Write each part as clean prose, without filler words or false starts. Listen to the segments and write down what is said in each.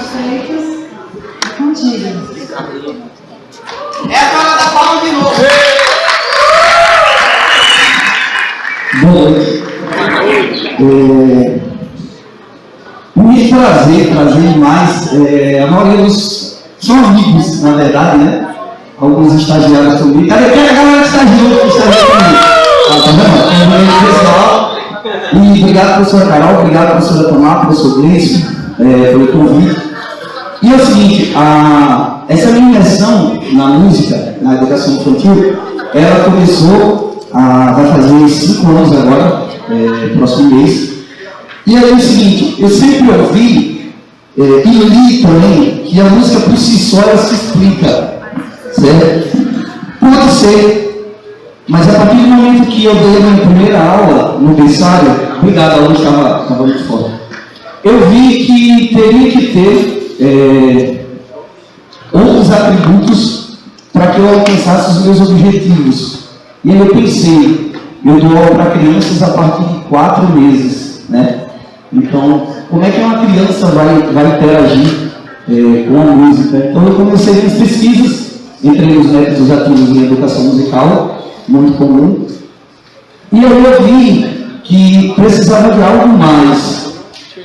Carlos Freitas, contigo. É a cara da palma de novo. Boa noite. Muito prazer mais. A maioria dos são amigos, na verdade, né? Alguns estagiários comigo. Cadê a galera que estagiou comigo? Tá vendo? Pessoal. E obrigado, professora Carol, obrigado, professora Tomar, professor Gleice, pelo convite. E é o seguinte, essa minha imersão na música, na educação infantil, ela começou, vai fazer 5 anos agora, próximo mês. E aí é o seguinte, eu sempre ouvi e li também que a música por si só ela se explica, certo? Pode ser. Mas a partir do momento que eu dei a minha primeira aula no berçário, obrigado, a aula estava muito forte, eu vi que teria que ter outros atributos para que eu alcançasse os meus objetivos. E aí eu pensei, eu dou aula para crianças a partir de 4 meses, né? Então, como é que uma criança vai interagir com a música? Então eu comecei as pesquisas, entrei nos métodos ativos em educação musical, muito comum, e eu vi que precisava de algo mais.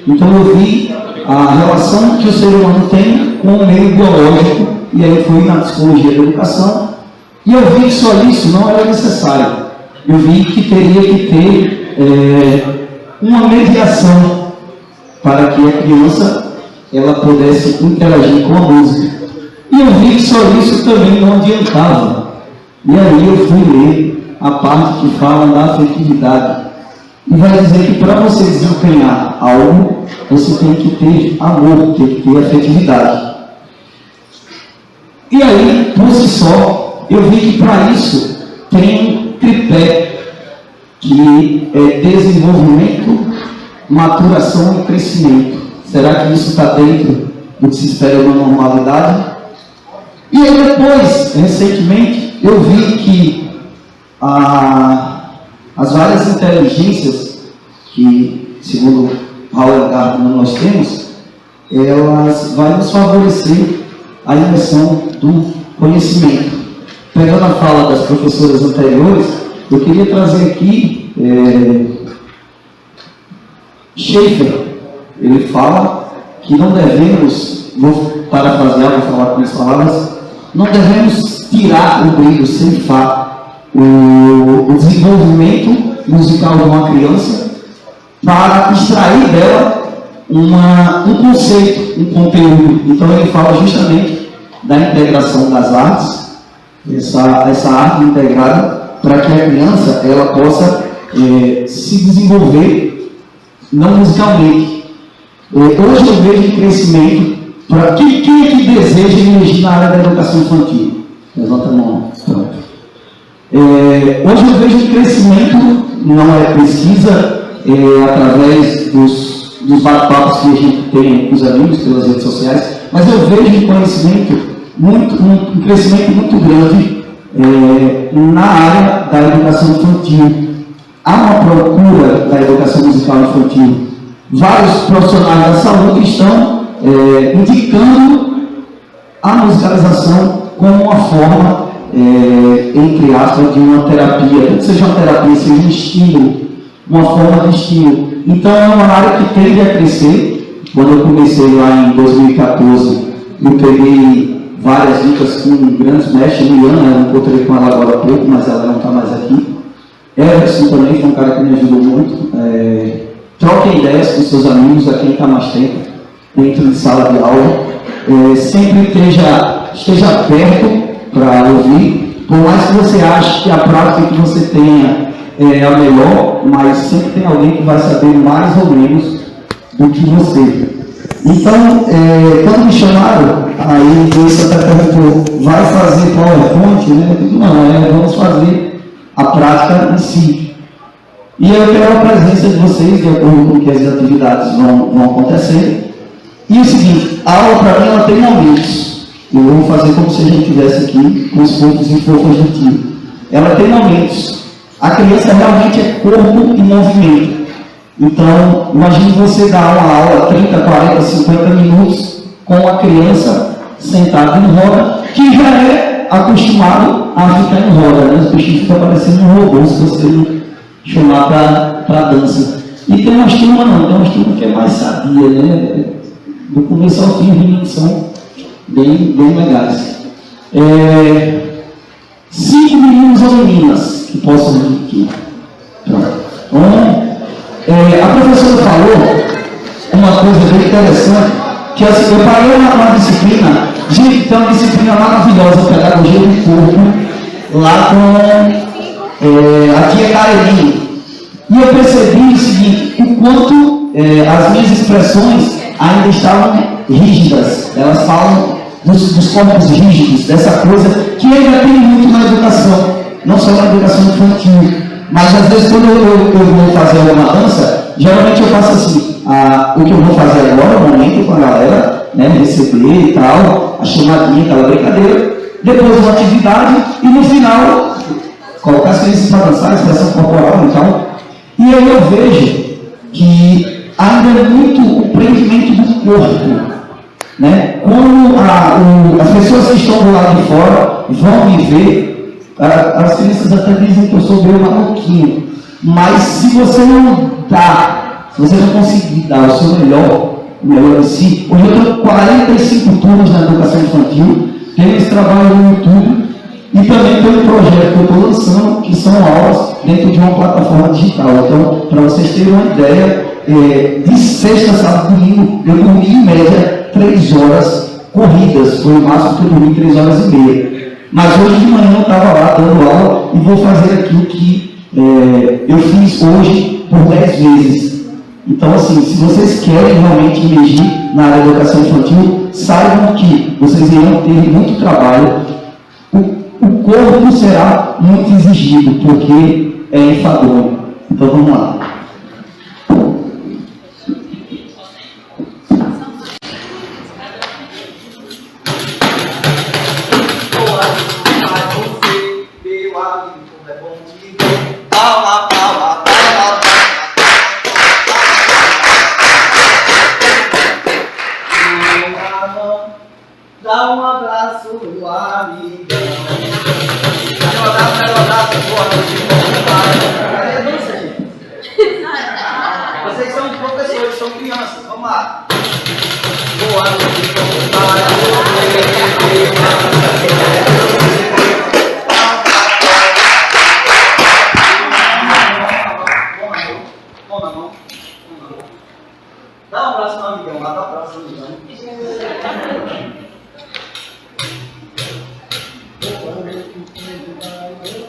Então eu vi a relação que o ser humano tem com o meio biológico, e aí fui na psicologia da educação, e eu vi que só isso não era necessário. Eu vi que teria que ter uma mediação para que a criança ela pudesse interagir com a música. E eu vi que só isso também não adiantava. E aí eu fui ler a parte que fala da afetividade. E vai dizer que para você desempenhar algo, você tem que ter amor, tem que ter afetividade. E aí, por si só, eu vi que para isso tem um tripé, que é desenvolvimento, maturação e crescimento. Será que isso está dentro do que se espera da normalidade? E aí depois, recentemente, eu vi que as várias inteligências que, segundo Howard Gardner, nós temos, elas vão nos favorecer a imersão do conhecimento. Pegando a fala das professoras anteriores, eu queria trazer aqui Schaefer. Ele fala que não devemos, vou parafrasear, vou falar com as palavras, não devemos tirar o brilho, ceifar o desenvolvimento musical de uma criança para extrair dela um conceito, um conteúdo. Então ele fala justamente da integração das artes, essa arte integrada, para que a criança ela possa se desenvolver não musicalmente. Hoje eu vejo crescimento para quem é que deseja emergir na área da educação infantil? Levanta a mão. Pronto. Hoje eu vejo crescimento, não é pesquisa, através dos bate-papos que a gente tem com os amigos pelas redes sociais, mas eu vejo um crescimento muito grande na área da educação infantil. Há uma procura da educação musical infantil. Vários profissionais da saúde estão indicando a musicalização como uma forma, entre aspas, de uma terapia, não que seja uma terapia, seja um estímulo, uma forma de estímulo. Então é uma área que tende a crescer. Quando eu comecei lá em 2014, eu peguei várias dicas com grandes mestres. Miliana, eu encontrei com ela agora há pouco, mas ela não está mais aqui. Everson também foi um cara que me ajudou muito. Troquem ideias com seus amigos, a quem está mais tempo, dentro de sala de aula. Sempre esteja perto para ouvir, por mais que você ache que a prática que você tenha é a melhor, mas sempre tem alguém que vai saber mais ou menos do que você. Então, quando me chamaram, aí Deus até perguntou, vai fazer PowerPoint? Eu digo, não, vamos fazer a prática em si. E eu quero a presença de vocês, de acordo com que as atividades vão acontecer. E o seguinte, a aula para mim ela tem momentos. Eu vou fazer como se a gente estivesse aqui com os pontos e fofas do tio. Ela tem momentos. A criança realmente é corpo e movimento. Então, imagine você dar uma aula 30, 40, 50 minutos com a criança sentada em roda, que já é acostumado a ficar em roda, né? Os bichinhos ficam parecendo um robô se você não chamar para dança. E tem umas turmas não, tem umas turmas que é mais sadia, né? Do começo ao fim, os são bem legais. 5 meninos ou meninas que possam vir aqui. Então, a professora falou uma coisa bem interessante, que assim, eu parei uma disciplina, gente, tem uma disciplina maravilhosa, pedagogia do corpo, lá com a tia Caroline. E eu percebi o seguinte, o quanto as minhas expressões ainda estavam rígidas. Elas falam dos corpos rígidos, dessa coisa que ainda tem muito na educação, não só na educação infantil, mas às vezes quando eu vou fazer alguma dança, geralmente eu faço assim, o que eu vou fazer agora, o momento com a galera, né, receber e tal, a chamadinha, aquela brincadeira, depois uma atividade e no final colocar as crianças para dançar, a expressão corporal e tal. E aí eu vejo que ainda é muito o prendimento do corpo, né? Quando as pessoas que estão do lado de fora vão me ver, as crianças até dizem que eu sou meio maluquinho, mas se você não dá, se você não conseguir dar o seu melhor em si, hoje eu tenho 45 turnos na educação infantil, tenho esse trabalho no YouTube e também tem um projeto que eu estou lançando, que são aulas dentro de uma plataforma digital. Então, para vocês terem uma ideia, de sexta, sábado, domingo, eu dormi em média 3 horas corridas, foi o máximo que eu dormi 3 horas e meia. Mas hoje de manhã eu estava lá dando aula e vou fazer aquilo que eu fiz hoje por 10 vezes. Então, assim, se vocês querem realmente emergir na área da educação infantil, saibam que vocês irão ter muito trabalho. O corpo será muito exigido, porque é enfadonho. Então, vamos lá. Dá um abraço no amigão. Quero abraço, boa noite. Cadê a dança, gente? Vocês são professores, são crianças, vamos lá. Boa noite, dá um abraço no amigão, lá dá um abraço no amigão.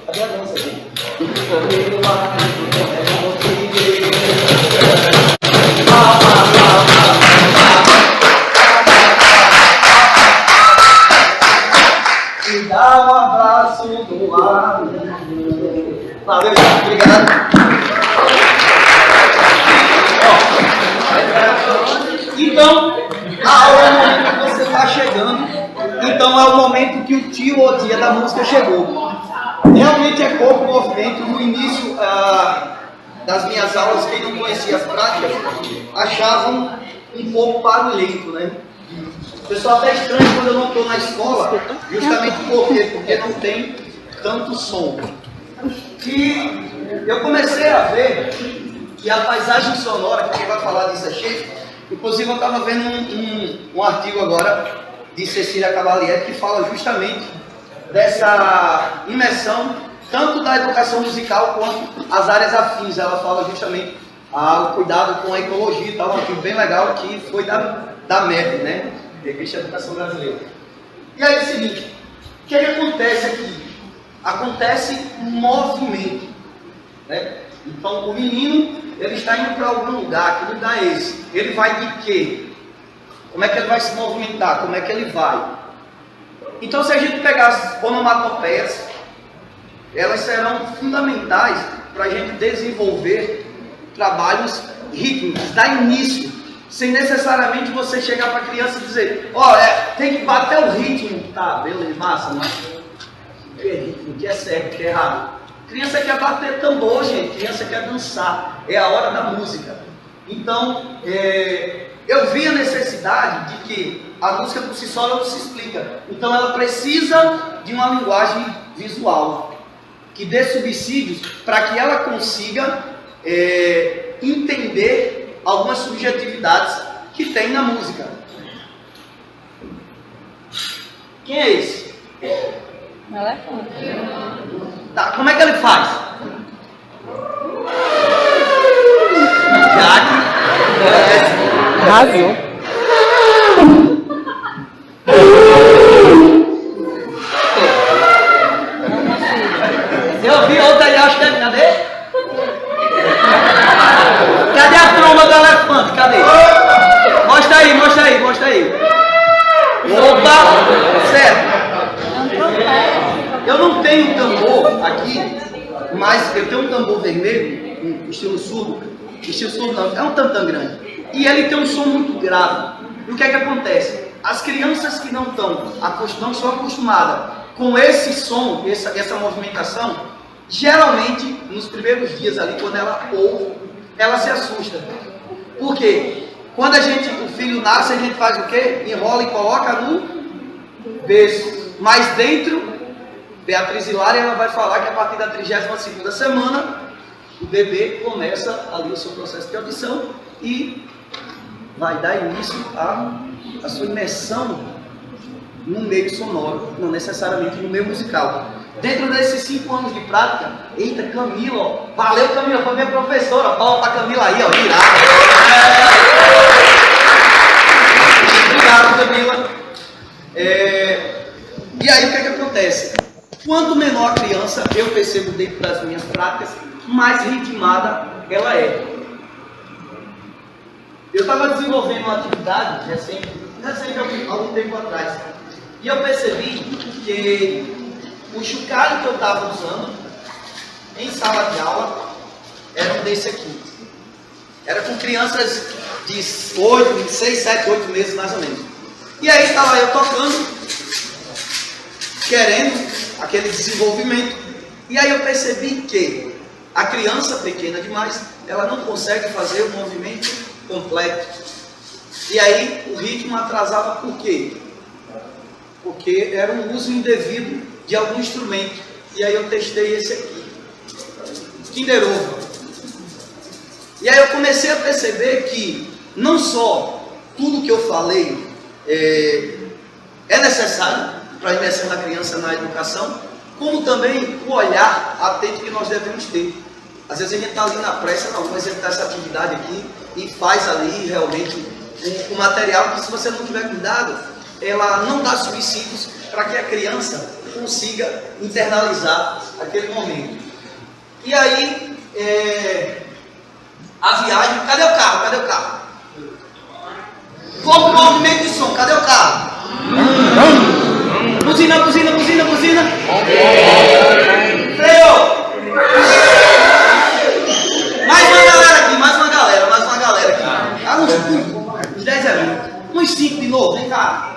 Cadê a dança, gente? E dá um abraço do lado. Valeu, gente. Obrigado. Então, a hora é o momento que você está chegando. Então é o momento que o tio ou tia da música chegou. Realmente é pouco movimento. No início das minhas aulas, quem não conhecia as práticas, achavam um pouco barulhento, né? O pessoal até estranho quando eu não estou na escola, justamente por quê? Porque não tem tanto som. E eu comecei a ver que a paisagem sonora, que quem vai falar disso é Schaeffer, inclusive eu estava vendo um artigo agora de Cecília Cavalieri que fala justamente dessa imersão, tanto da educação musical quanto as áreas afins. Ela fala justamente o cuidado com a ecologia e tal, um artigo bem legal que foi da MEB, né? Revista Educação Brasileira. E aí é o seguinte, o que acontece aqui? Acontece um movimento, né? Então o menino, ele está indo para algum lugar, que lugar é esse? Ele vai de quê? Como é que ele vai se movimentar? Como é que ele vai? Então, se a gente pegar as onomatopeias, elas serão fundamentais para a gente desenvolver trabalhos rítmicos, dar início, sem necessariamente você chegar para a criança e dizer, tem que bater o ritmo. Tá, beleza, massa, mas o que é ritmo, o que é certo, o que é errado? Criança quer bater tambor, gente, criança quer dançar, é a hora da música. Então, eu vi a necessidade de que a música por si só ela não se explica. Então ela precisa de uma linguagem visual, que dê subsídios para que ela consiga entender algumas subjetividades que tem na música. Quem é esse? Tá, como é que ele faz? Arrasou. Eu vi outra aí, acho que é. Cadê? Cadê a tromba do elefante? Cadê? Mostra aí, mostra aí, mostra aí. Opa! Certo. Eu não tenho tambor aqui, mas eu tenho um tambor vermelho, um estilo surdo. Estilo surdo não, é um tantã grande. E ele tem um som muito grave. E o que é que acontece? As crianças que não são acostumadas com esse som, essa movimentação, geralmente, nos primeiros dias ali, quando ela ouve, ela se assusta. Por quê? Quando o filho nasce, a gente faz o quê? Enrola e coloca no berço. Mas dentro, Beatriz Hilária, ela vai falar que a partir da 32ª semana, o bebê começa ali o seu processo de audição e vai dar início à sua imersão no meio sonoro, não necessariamente no meio musical. Dentro desses 5 anos de prática, eita, Camila, ó, valeu Camila, foi minha professora, palma pra Camila aí, ó, irado. Obrigado, Camila. E aí o que é que acontece? Quanto menor a criança, eu percebo dentro das minhas práticas, mais ritmada ela é. Eu estava desenvolvendo uma atividade recente algum tempo atrás, e eu percebi que o chocalho que eu estava usando em sala de aula era um desse aqui. Era com crianças de 6, 7, 8 meses mais ou menos. E aí estava eu tocando, querendo aquele desenvolvimento. E aí eu percebi que a criança pequena demais, ela não consegue fazer o movimento completo. E aí o ritmo atrasava por quê? Porque era um uso indevido de algum instrumento. E aí eu testei esse aqui, Kinder Ovo. E aí eu comecei a perceber que não só tudo que eu falei é necessário para a imersão da criança na educação, como também o olhar atento que nós devemos ter. Às vezes a gente está ali na pressa, não, vamos executar essa atividade aqui e faz ali realmente um material que, se você não tiver cuidado, ela não dá subsídios para que a criança consiga internalizar aquele momento. E aí, a viagem, cadê o carro? Cadê o carro? Como movimento de som, cadê o carro? Buzina, buzina, buzina, buzina. Freio. Mais uma galera aqui, mais uma galera aqui. Ah, uns 10 é muito. Uns 5 de novo, vem cá.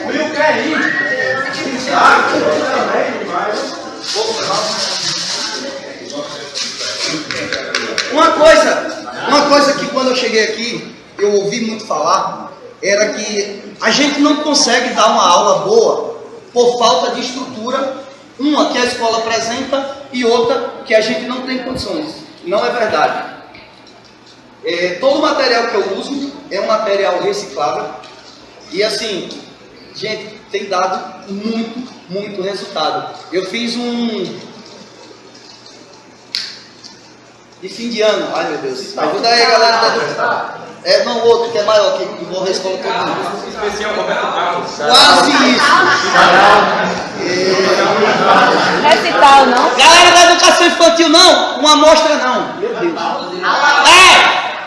Will quer ir. Uma coisa que quando eu cheguei aqui, eu ouvi muito falar, era que a gente não consegue dar uma aula boa por falta de estrutura, uma que a escola apresenta e outra que a gente não tem condições. Não é verdade. Todo o material que eu uso é um material reciclável e assim, gente, tem dado muito resultado. Eu fiz de fim de ano, ai meu Deus, ajuda aí galera. Não, outro que é maior, que envolve a escola toda. Especial Roberto Carlos. Quase isso. Recital, não? Galera da educação infantil, não. Uma amostra, não. Meu Deus.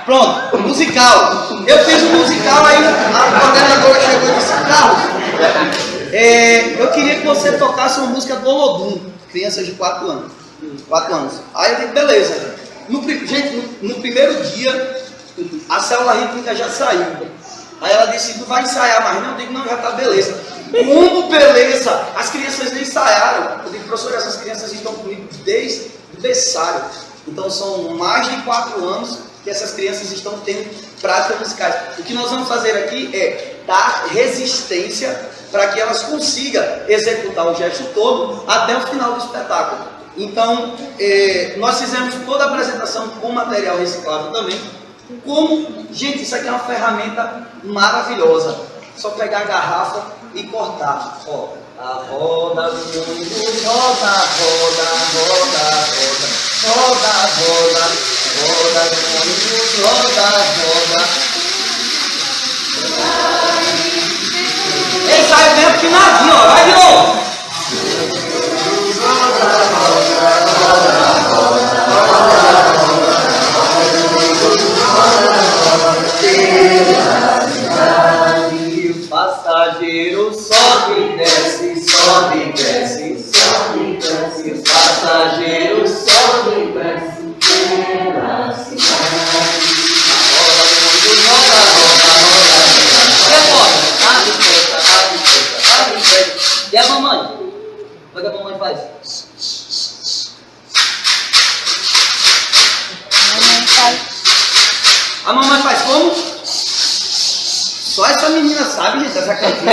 Pronto, musical. Eu fiz um musical, aí a coordenadora chegou e disse: Carlos, eu queria que você tocasse uma música do Olodum, crianças de 4 anos. 4 anos. Aí eu digo, beleza. Gente, no primeiro dia, a célula rítmica já saiu. Aí ela disse, não vai ensaiar mais não? Eu digo, não, já tá beleza. Como beleza? As crianças nem ensaiaram. Eu digo, professor, essas crianças estão comigo desde o berçário. Então são mais de 4 anos que essas crianças estão tendo práticas musicais. O que nós vamos fazer aqui é dar resistência para que elas consigam executar o gesto todo até o final do espetáculo. Então, nós fizemos toda a apresentação com material reciclável também. Gente, isso aqui é uma ferramenta maravilhosa. Só pegar a garrafa e cortar. Ó, a roda do mundo, roda, roda, roda, roda, roda, roda, roda do mundo, roda, roda. Ele sai bem afinadinho, ó. Vai de novo. O passageiro sobe, desce, sobe, desce, sobe, desce. O passageiro sobe, desce pela cidade. Roda, roda, roda. E agora? Abre porta. E a mamãe? Como é que a mamãe faz? A mamãe faz como? Só essa menina sabe, gente, essa cantiga.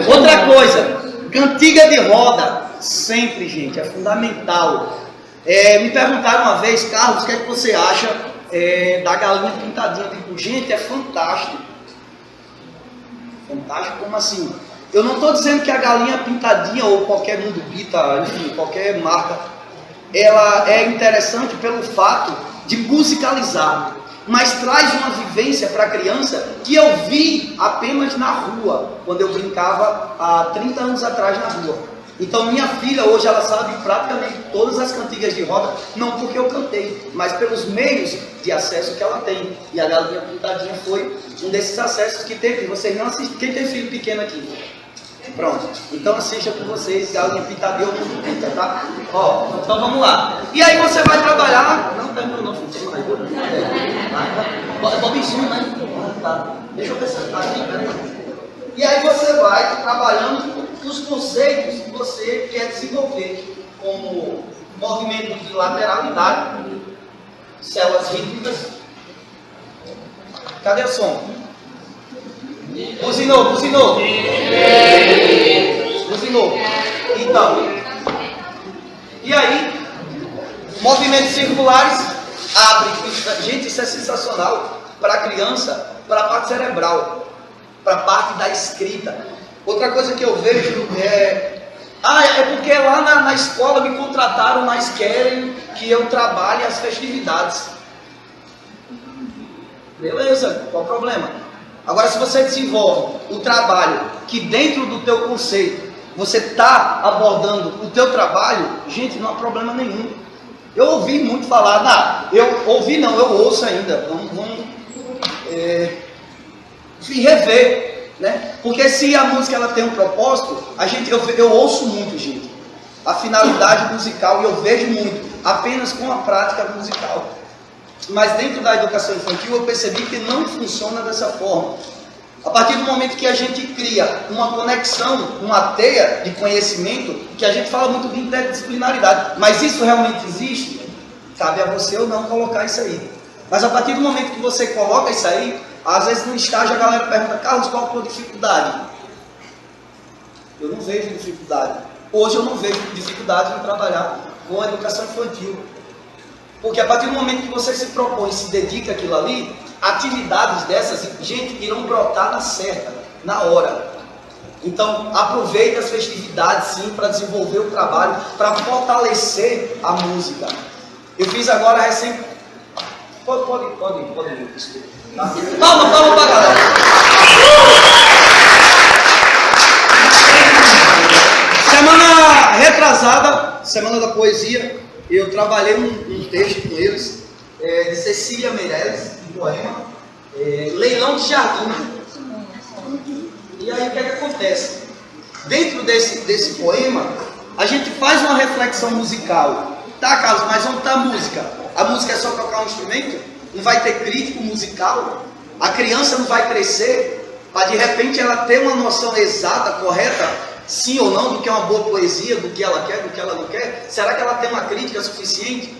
Outra coisa, cantiga de roda, sempre, gente, é fundamental. Me perguntaram uma vez, Carlos, o que é que você acha da galinha pintadinha? Eu digo, gente, é fantástico. Fantástico, como assim? Eu não estou dizendo que a galinha pintadinha ou qualquer mundo pita, enfim, qualquer marca, ela é interessante pelo fato de musicalizar. Mas traz uma vivência para a criança que eu vi apenas na rua, quando eu brincava há 30 anos atrás na rua. Então minha filha hoje ela sabe praticamente todas as cantigas de roda, não porque eu cantei, mas pelos meios de acesso que ela tem. E a galinha pintadinha foi um desses acessos que teve. Vocês não assistem. Quem tem filho pequeno aqui? Pronto, então assista com vocês, galinha pintadinha ou mundo pinta, tá? Ó, então vamos lá. E aí você vai trabalhar. Não terminou não, filho, mais. Bob Zoom, né? Tá. Deixa eu ver se tá aqui, peraí. E aí você vai trabalhando os conceitos que você quer desenvolver, como movimento de lateralidade, células rítmicas. Cadê o som? Buzinou. Buzinou. Então, e aí, movimentos circulares, abre. Gente, isso é sensacional para a criança, para a parte cerebral, para a parte da escrita. Outra coisa que eu vejo é porque lá na escola me contrataram, mas querem que eu trabalhe as festividades. Beleza, qual o problema? Agora, se você desenvolve o trabalho que dentro do teu conceito você está abordando o teu trabalho, gente, não há problema nenhum. Eu ouvi muito falar, eu ouço ainda, vamos rever, né? Porque se a música ela tem um propósito, eu ouço muito, gente, a finalidade musical, e eu vejo muito, apenas com a prática musical. Mas dentro da educação infantil eu percebi que não funciona dessa forma. A partir do momento que a gente cria uma conexão, uma teia de conhecimento, que a gente fala muito de interdisciplinaridade, mas isso realmente existe? Cabe a você ou não colocar isso aí. Mas a partir do momento que você coloca isso aí, às vezes no estágio a galera pergunta, Carlos, qual a tua dificuldade? Eu não vejo dificuldade. Hoje eu não vejo dificuldade em trabalhar com a educação infantil. Porque a partir do momento que você se propõe, se dedica àquilo ali, atividades dessas, gente, irão brotar na certa, na hora. Então, aproveite as festividades, sim, para desenvolver o trabalho, para fortalecer a música. Eu fiz agora recente... Pode. Tá? Palma pra galera. Semana retrasada, Semana da Poesia, eu trabalhei um texto com eles, de Cecília Meirelles, um poema, Leilão de Jardim. E aí o que é que acontece? Dentro desse poema, a gente faz uma reflexão musical. Tá, Carlos, mas onde está a música? A música é só tocar um instrumento? Não vai ter crítico musical? A criança não vai crescer para de repente ela ter uma noção exata, correta, sim ou não, do que é uma boa poesia, do que ela quer, do que ela não quer? Será que ela tem uma crítica suficiente?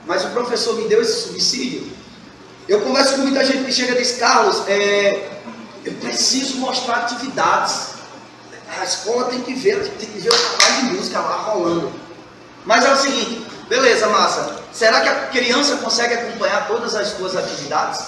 Mas o professor me deu esse subsídio. Eu converso com muita gente que chega e diz, Carlos, eu preciso mostrar atividades. A escola tem que ver o trabalho de música lá rolando. Mas é o seguinte, beleza, massa. Será que a criança consegue acompanhar todas as suas atividades?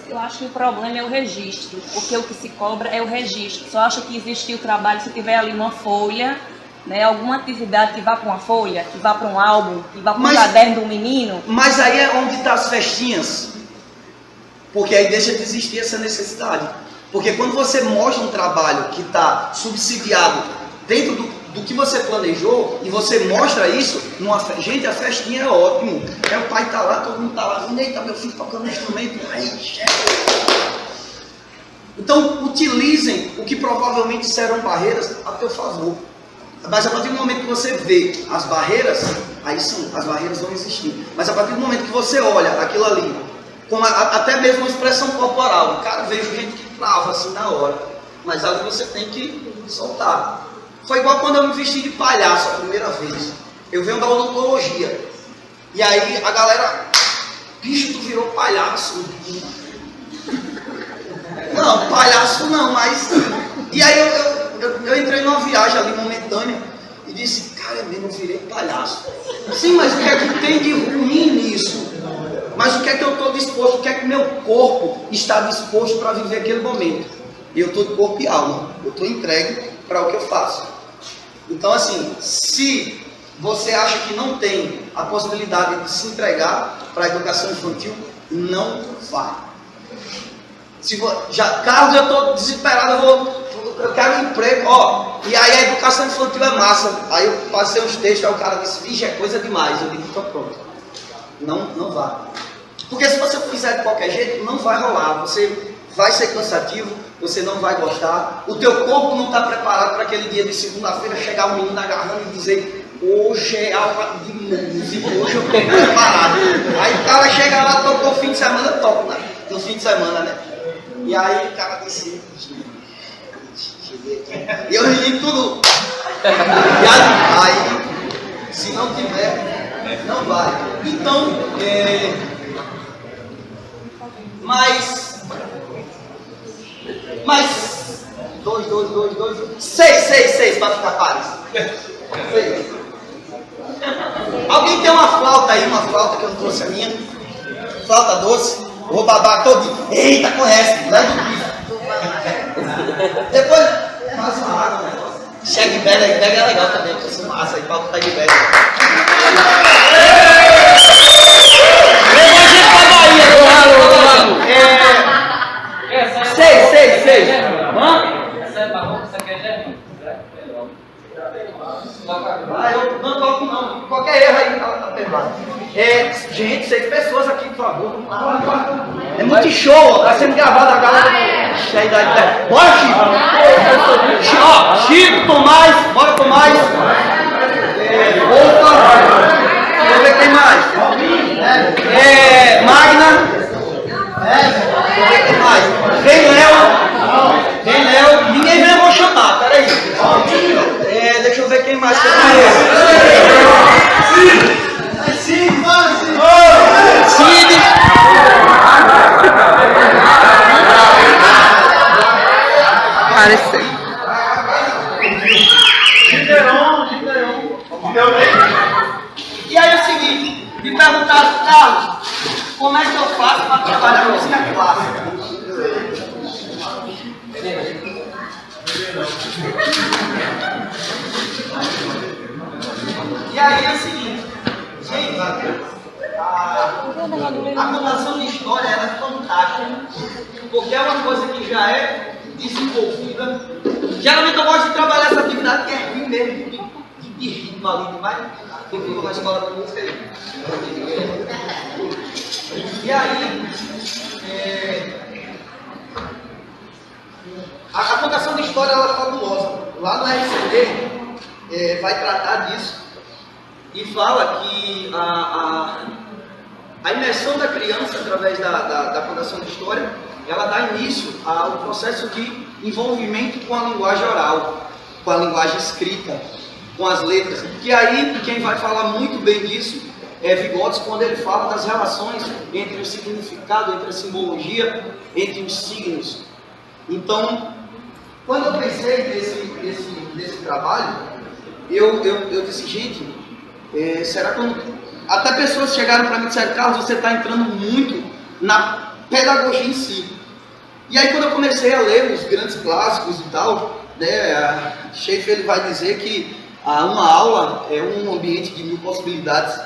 Eu acho que o problema é o registro, porque o que se cobra é o registro. Só acho que existe o trabalho se tiver ali uma folha, né, alguma atividade que vá para uma folha, que vá para um álbum, que vá para um caderno do menino. Mas aí é onde estão as festinhas. Porque aí deixa de existir essa necessidade. Porque quando você mostra um trabalho que está subsidiado dentro do que você planejou, e você mostra isso, gente, a festinha é ótimo. É o pai tá lá, todo mundo tá lá, eita, meu filho tocando instrumento. Aí, então, utilizem o que provavelmente serão barreiras a teu favor. Mas a partir do momento que você vê as barreiras, aí sim, as barreiras vão existir. Mas a partir do momento que você olha aquilo ali, com até mesmo uma expressão corporal, cara, vejo gente que trava assim na hora, mas ali você tem que soltar. Foi igual quando eu me vesti de palhaço a primeira vez. Eu venho da odontologia. E aí a galera, bicho, tu virou palhaço. Não, palhaço não, mas... E aí eu entrei numa viagem ali momentânea e disse, cara, eu mesmo virei palhaço. Sim, mas o que é que tem de ruim nisso? Mas o que é que eu estou disposto, o que é que meu corpo está disposto para viver aquele momento? E eu estou de corpo e alma, eu estou entregue para o que eu faço. Então assim, se você acha que não tem a possibilidade de se entregar para a educação infantil, não vá. Carlos, eu estou desesperado, eu quero um emprego, e aí a educação infantil é massa. Aí eu passei uns textos, aí o cara disse, vixe, é coisa demais. Eu digo, estou pronto. Não vá. Porque se você fizer de qualquer jeito, não vai rolar. Você vai ser cansativo, você não vai gostar. O teu corpo não está preparado para aquele dia de segunda-feira chegar um menino agarrando e dizer, hoje é aula de música, hoje eu estou preparado. Aí o cara chega lá, tocou o fim de semana, eu toco, né? No fim de semana, né? E aí o cara disse, cheguei aqui. E eu ri tudo. E aí, se não tiver, não vai. Então, seis para ficar pares. 6. Alguém tem uma flauta aí, uma flauta que eu não trouxe a minha? Flauta doce? Vou babar todinho. Eita, conhece, leva o bicho. Depois, faz uma água, né? Chega de bag é legal também, porque isso massa aí, palco tá de bag. Levou a gente pra Bahia, do ralo. 6. Hã? Eu não toco não, qualquer erro aí tá perdoado. Gente, 6 pessoas aqui, por favor. É muito show, ó, tá sendo gravado a galera. Bora, Chico! Chico, Tomás, bora Tomás. Opa! Deixa eu ver quem mais. Magna. Deixa eu ver quem mais. Vem Léo. Ninguém vem, eu vou chamar, peraí. Deixa eu ver quem mais que eu conheço. Cid. Pareceu. E aí é o seguinte, me perguntaram, Carlos, como é que eu faço para trabalhar música clássica? E aí é o seguinte, gente, a contação de história ela é fantástica, porque é uma coisa que já é desenvolvida. Geralmente eu gosto de trabalhar essa atividade que é ruim mesmo, de ritmo ali demais, que eu fico na escola de música. E aí, a contação de história ela é fabulosa. Lá no RCD, vai tratar disso e fala que a imersão da criança através da contação de história, ela dá início ao processo de envolvimento com a linguagem oral, com a linguagem escrita, com as letras. E aí, quem vai falar muito bem disso é Vygotsky, quando ele fala das relações entre o significado, entre a simbologia, entre os signos. Então, quando eu pensei nesse trabalho, eu disse, gente, será que eu não... Até pessoas chegaram para mim e disseram, Carlos, você está entrando muito na pedagogia em si. E aí quando eu comecei a ler os grandes clássicos e tal, né, Schaeffer ele vai dizer que uma aula é um ambiente de 1000 possibilidades.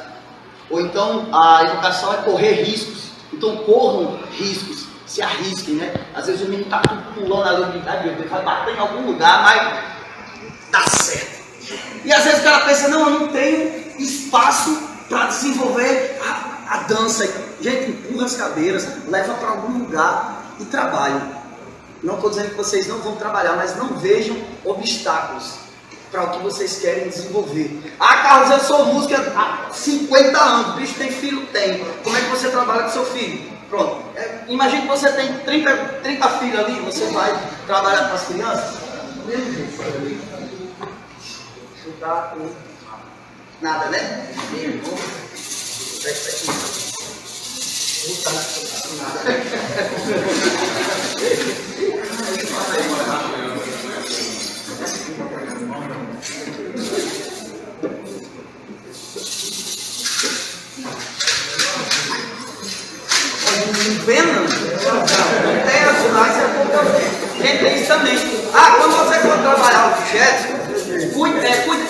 Ou então a educação é correr riscos. Então corram riscos, se arrisquem, né? Às vezes o menino está pulando ali, ele vai bater em algum lugar, mas dá certo. E às vezes o cara pensa, não, eu não tenho espaço para desenvolver a dança. Gente, empurra as cadeiras, leva para algum lugar e trabalhe. Não estou dizendo que vocês não vão trabalhar, mas não vejam obstáculos para o que vocês querem desenvolver. Ah, Carlos, eu sou músico há 50 anos, bicho, tem filho? Tem. Como é que você trabalha com seu filho? Pronto. Imagina que você tem 30 filhos ali, você vai trabalhar com as crianças? Do mesmo jeito. Estudar com nada, né? Pena? Não tem as gente, é isso também. Quando você for trabalhar objetos,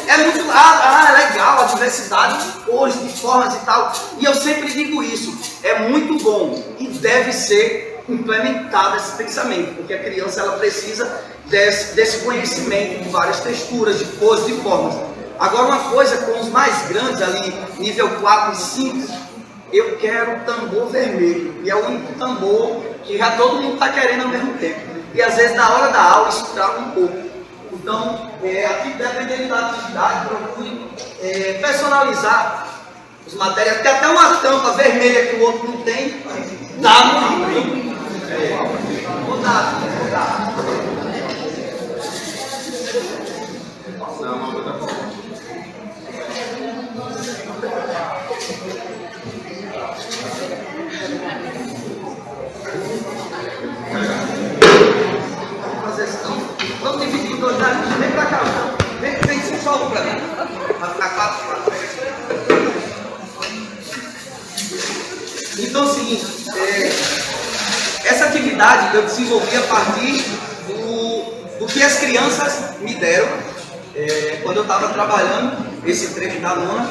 é muito legal a diversidade de cores, de formas e tal. E eu sempre digo isso, é muito bom e deve ser implementado esse pensamento, porque a criança ela precisa desse conhecimento de várias texturas, de cores, de formas. Agora uma coisa com os mais grandes ali, nível 4 e 5, eu quero tambor vermelho, e é o único tambor que já todo mundo está querendo ao mesmo tempo. E às vezes na hora da aula isso trava um pouco. Então, aqui dependendo da atividade, procure personalizar os materiais. Tem até uma tampa vermelha que o outro não tem, dá no livro. Vou dar. Vamos dividir em dois lados. Vem pra cá. Vem se solta pra mim. Vai ficar 4. Então é o seguinte, essa atividade eu desenvolvi a partir do que as crianças me deram quando eu estava trabalhando esse trecho da nona.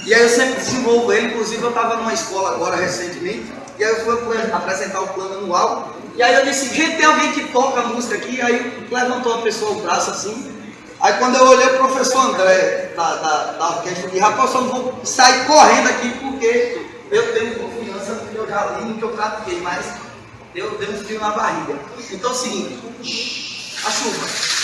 E aí eu sempre desenvolvo ele, inclusive eu estava numa escola agora recentemente, e aí eu fui apresentar o plano anual. E aí eu disse, gente, tem alguém que toca a música aqui? Aí levantou a pessoa o braço assim. Aí quando eu olhei o professor André da orquestra, eu disse, rapaz, eu só não vou sair correndo aqui porque eu tenho confiança no que eu já li, no que eu pratiquei, mas eu dei um frio na barriga. Então é o seguinte, a chuva.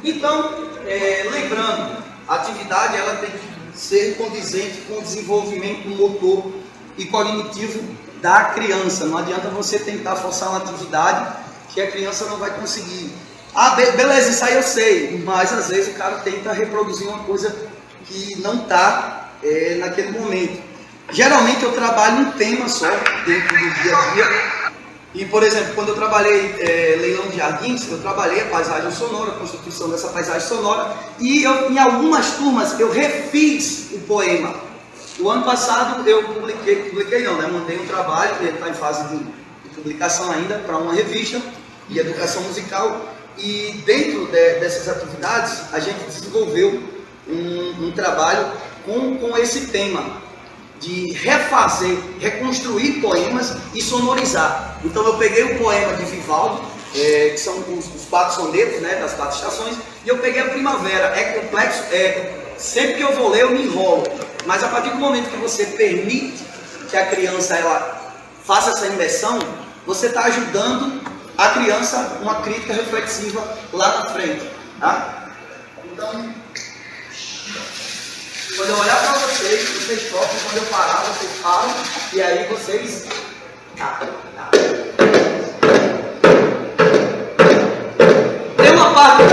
Então, lembrando, a atividade ela tem que ser condizente com o desenvolvimento motor e cognitivo da criança. Não adianta você tentar forçar uma atividade que a criança não vai conseguir. Beleza, isso aí eu sei, mas às vezes o cara tenta reproduzir uma coisa que não está naquele momento. Geralmente eu trabalho um tema só dentro do dia a dia. E, por exemplo, quando eu trabalhei leilão de jardins, eu trabalhei a paisagem sonora, a constituição dessa paisagem sonora, e em algumas turmas eu refiz o poema. O ano passado eu mandei um trabalho, ele está em fase de publicação ainda, para uma revista de educação musical, e dentro dessas atividades a gente desenvolveu um trabalho com esse tema. de refazer, reconstruir poemas e sonorizar. Então eu peguei o poema de Vivaldi, que são os 4 sonetos, né, das 4 estações, e eu peguei a Primavera. É complexo, sempre que eu vou ler eu me enrolo, mas a partir do momento que você permite que a criança ela faça essa imersão, você está ajudando a criança uma crítica reflexiva lá na frente, tá? Então, quando eu olhar para vocês tocam, quando eu parar, vocês param, e aí vocês... Tem uma parte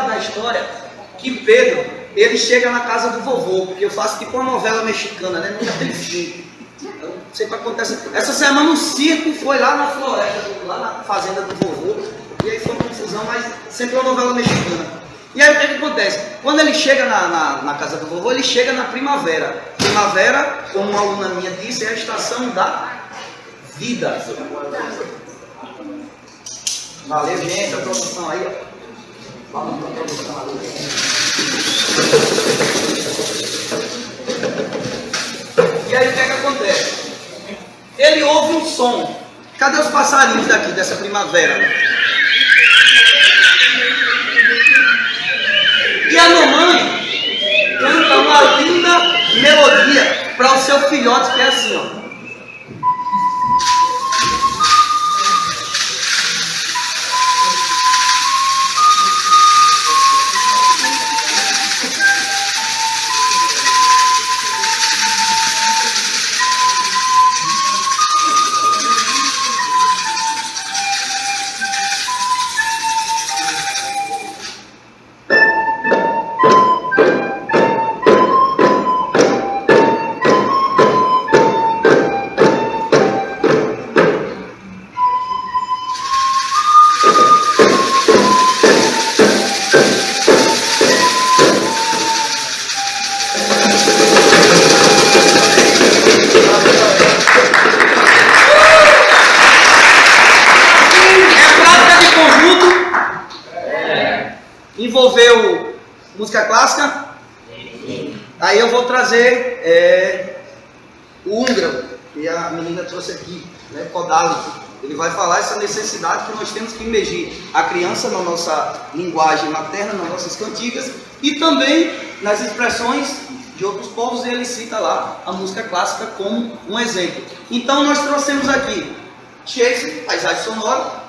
da história que Pedro, ele chega na casa do vovô, porque eu faço tipo uma novela mexicana, né? Nunca tem fim. Então, sempre acontece. Essa semana o circo foi lá na floresta, lá na fazenda do vovô, e aí foi uma confusão, mas sempre uma novela mexicana. E aí o que acontece? Quando ele chega na casa do vovô, ele chega na primavera. Primavera, como uma aluna minha disse, é a estação da vida. Valeu, gente, a produção aí. Vamos para a produção ali. E aí o que acontece? Ele ouve um som. Cadê os passarinhos daqui, dessa primavera? E a mamãe canta uma linda melodia para o seu filhote, que é assim, ó. Envolveu música clássica? Aí eu vou trazer o húngaro, que a menina trouxe aqui, né, Kodály. Ele vai falar essa necessidade que nós temos que imergir a criança na nossa linguagem materna, nas nossas cantigas, e também nas expressões de outros povos, e ele cita lá a música clássica como um exemplo. Então nós trouxemos aqui Shakespeare, paisagem sonora,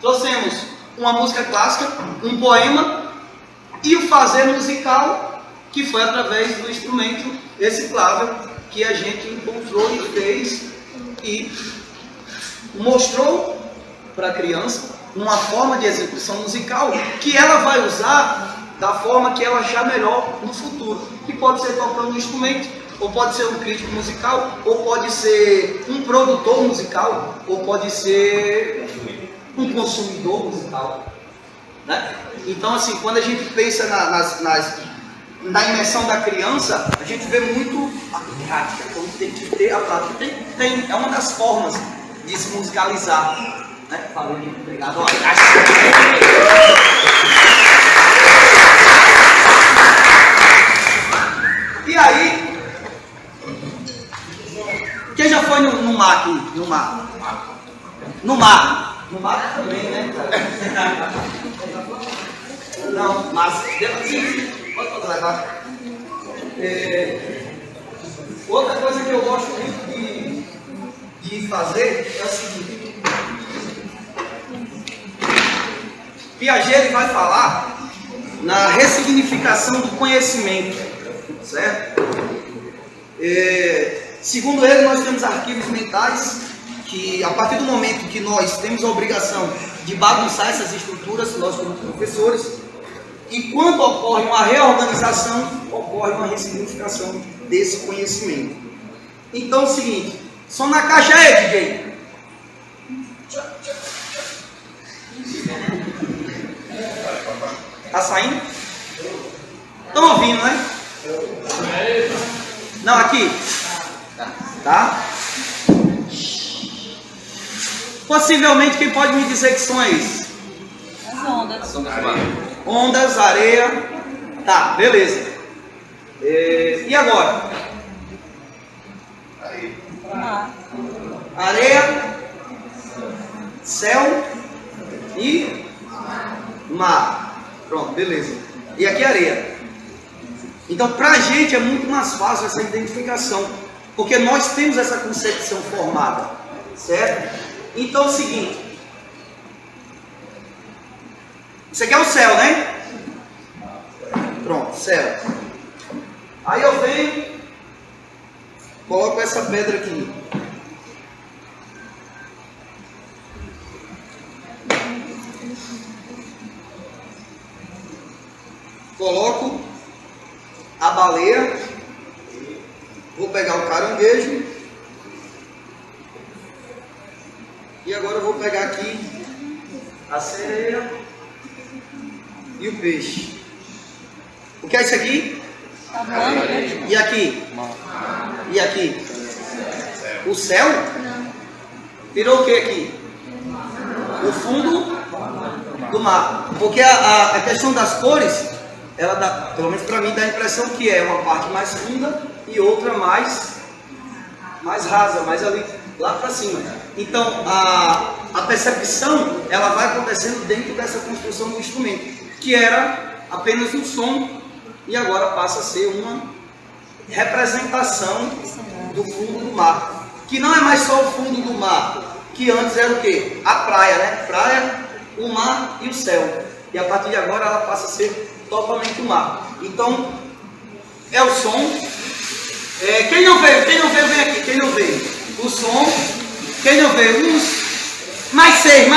trouxemos uma música clássica, um poema, e o fazer musical, que foi através do instrumento reciclável que a gente encontrou e fez e mostrou para a criança uma forma de execução musical que ela vai usar da forma que ela achar melhor no futuro, que pode ser tocando um instrumento, ou pode ser um crítico musical, ou pode ser um produtor musical, ou pode ser um consumidor musical, né? Então, assim, quando a gente pensa na imersão da criança, a gente vê muito a prática, então tem que ter a prática. É uma das formas de se musicalizar, né? Valeu, obrigado. E aí, quem já foi no mar aqui? No mar? No mar. No mar também, né? Não, mas pode levar. Outra coisa que eu gosto muito de fazer é o seguinte. Piaget ele vai falar na ressignificação do conhecimento, certo? Segundo ele, nós temos arquivos mentais que, a partir do momento que nós temos a obrigação de bagunçar essas estruturas, nós como professores, e quando ocorre uma reorganização, ocorre uma ressignificação desse conhecimento. Então é o seguinte, som na caixa aí, DJ. Tá saindo? Estão ouvindo, né? Não, aqui. Tá? Possivelmente, quem pode me dizer que som é esse? As ondas. Ondas, areia. Tá, beleza. E agora? Areia, céu e mar. Pronto, beleza. E aqui areia. Então, para a gente é muito mais fácil essa identificação, porque nós temos essa concepção formada, certo? Então é o seguinte. Isso aqui é o céu, né? Pronto, céu. Aí eu venho, coloco essa pedra aqui. Coloco a baleia. Vou pegar o caranguejo. E agora eu vou pegar aqui a sereia e o peixe. O que é isso aqui? E aqui? E aqui? O céu? Virou o que aqui? O fundo do mar. Porque a questão das cores, ela dá, pelo menos para mim, dá a impressão que é uma parte mais funda e outra mais rasa, mais ali, lá para cima. Então, a percepção, ela vai acontecendo dentro dessa construção do instrumento, que era apenas um som, e agora passa a ser uma representação do fundo do mar. Que não é mais só o fundo do mar, que antes era o quê? A praia, né? Praia, o mar e o céu. E a partir de agora ela passa a ser totalmente o mar. Então, é o som. Quem não veio, vem aqui. Quem não veio? O som. Quem não veio? Mais seis.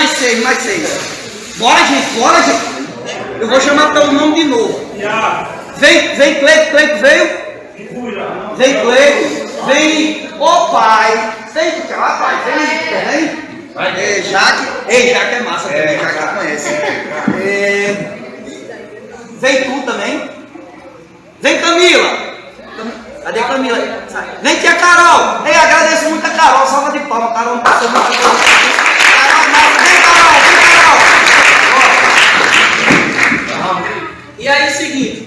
Bora, gente. Eu vou chamar pelo nome de novo. Vem, Cleito veio? Vem, Cleito. Vem, ô pai. Vem, rapaz, vem. Jaque é massa também, Jaque conhece. Vem tu também. Vem, Camila. Cadê Camila? Vem, tia Carol. Ei, agradeço muito a Carol. Salva de palma. Carol não passou muita coisa. Vem, Carol. E aí, seguinte.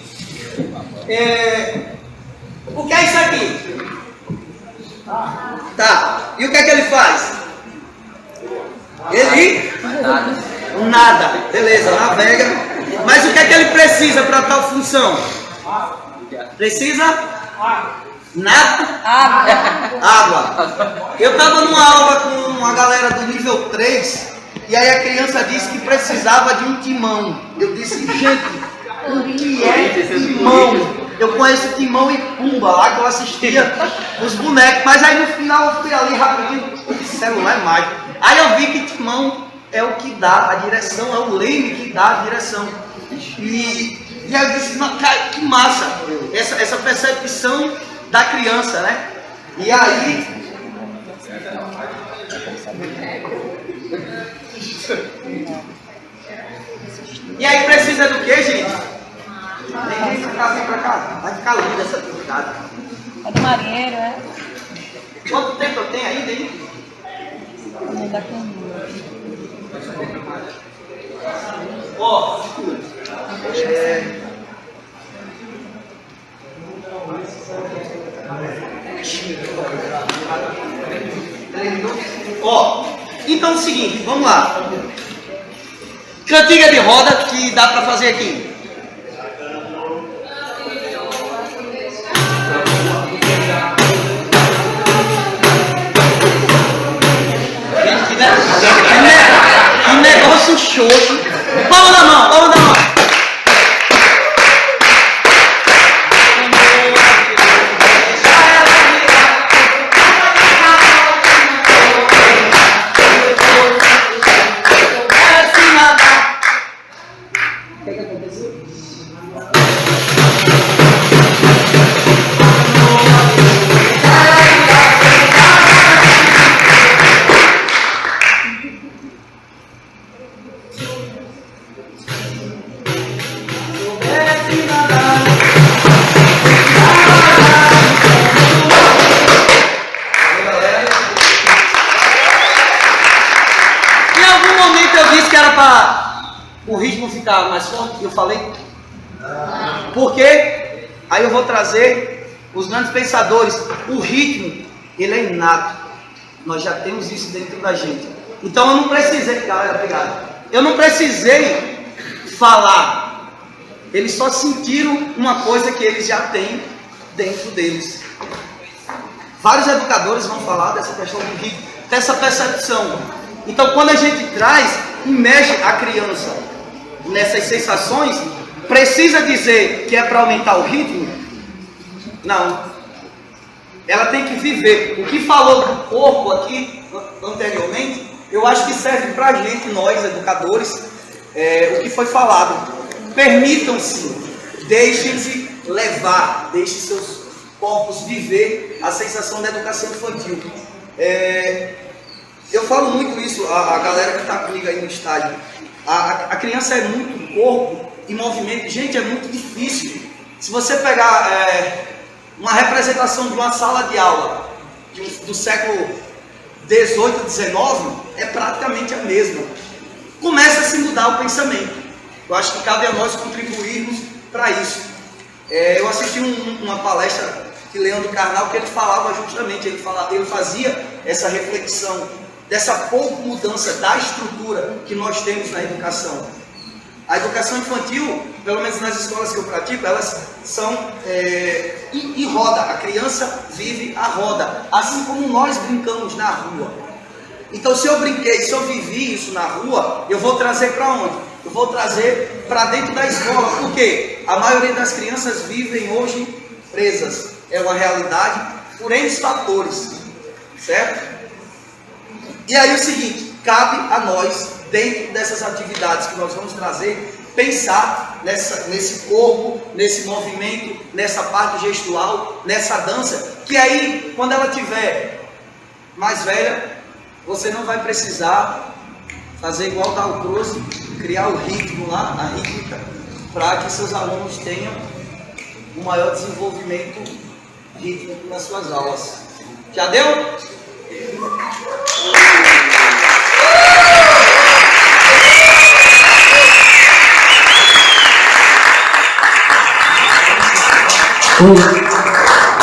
O que é isso aqui? Tá. E o que é que ele faz? Ele? Nada. Beleza, navega. Mas o que é que ele precisa para tal função? Precisa? Nada? Água. Eu estava numa aula com uma galera do nível 3 e aí a criança disse que precisava de um timão. Eu disse, gente, o que é timão? Eu conheço Timão e Pumba lá que eu assistia os bonecos, mas aí no final eu fui ali rapidinho, o celular é mágico. Aí eu vi que Timão é o que dá a direção, é o leme que dá a direção. E aí eu disse, cara, que massa, essa percepção da criança, né? E aí... E aí precisa do que, gente? Vem pra cá. Vai ficar linda essa atividade. É do marinheiro, é? Quanto tempo eu tenho ainda, hein? É da Camila. Ó. Ó. Então é o seguinte, vamos lá. Cantiga de roda que dá pra fazer aqui. Que negócio xoxo. Palma da mão, palma da mão. O que aconteceu? O ritmo ficar mais forte, eu falei. Por quê? Aí eu vou trazer os grandes pensadores. O ritmo, ele é inato. Nós já temos isso dentro da gente. Então eu não precisei, galera, obrigado. Eu não precisei falar. Eles só sentiram uma coisa que eles já têm dentro deles. Vários educadores vão falar dessa questão do ritmo, dessa percepção. Então quando a gente traz, imerge a criança nessas sensações, precisa dizer que é para aumentar o ritmo? Não. Ela tem que viver. O que falou do corpo aqui anteriormente, eu acho que serve para a gente, nós educadores, o que foi falado. Permitam-se, deixem-se levar, deixem seus corpos viver a sensação da educação infantil. Eu falo muito isso, a galera que está comigo aí no estádio. A criança é muito corpo e movimento. Gente, é muito difícil. Se você pegar uma representação de uma sala de aula do século 18, 19, é praticamente a mesma. Começa a se mudar o pensamento. Eu acho que cabe a nós contribuirmos para isso. Eu assisti uma palestra de Leandro Carnal que ele falava justamente, ele fazia essa reflexão dessa pouca mudança da estrutura que nós temos na educação. A educação infantil, pelo menos nas escolas que eu pratico, elas são e roda. A criança vive a roda, assim como nós brincamos na rua. Então, se eu brinquei, se eu vivi isso na rua, eu vou trazer para onde? Eu vou trazer para dentro da escola. Por quê? A maioria das crianças vivem hoje presas. É uma realidade por N fatores, certo? E aí o seguinte, cabe a nós, dentro dessas atividades que nós vamos trazer, pensar nesse corpo, nesse movimento, nessa parte gestual, nessa dança, que aí, quando ela tiver mais velha, você não vai precisar fazer igual Dal Cruz, criar o ritmo lá, a rítmica, para que seus alunos tenham um maior desenvolvimento rítmico nas suas aulas. Já deu?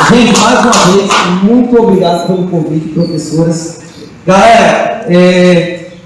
Gente, mais uma vez, muito obrigado pelo convite, professoras. Galera,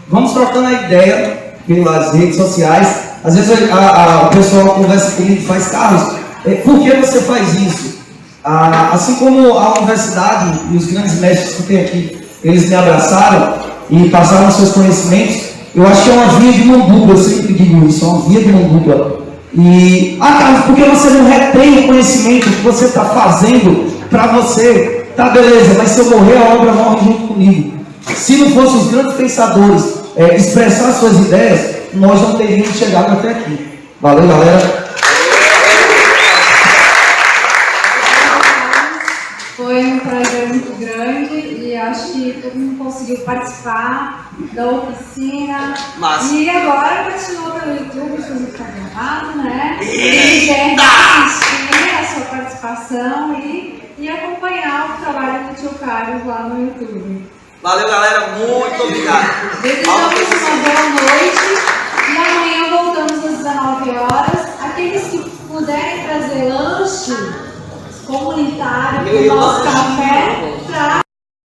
vamos trocando a ideia pelas redes sociais. Às vezes o pessoal conversa comigo e faz, Carlos, por que você faz isso? Assim como a universidade e os grandes mestres que tem aqui, eles me abraçaram e passaram seus conhecimentos, eu acho que é uma via de mão dupla, eu sempre digo isso, é uma via de mão dupla. E, Carlos, por que você não retém o conhecimento que você está fazendo para você? Tá, beleza, mas se eu morrer, a obra morre junto comigo. Se não fossem os grandes pensadores expressar suas ideias, nós não teríamos chegado até aqui. Valeu, galera. Foi um prazer muito grande e acho que todo mundo conseguiu participar da oficina. Massa. E agora continua pelo YouTube, tudo está gravado, né? E quer assistir a sua participação e acompanhar o trabalho do tio Carlos lá no YouTube. Valeu, galera. Muito obrigado. Desejamos uma boa noite e amanhã voltamos às 19 horas. Aqueles que puderem trazer lanche comunitário, o nosso café,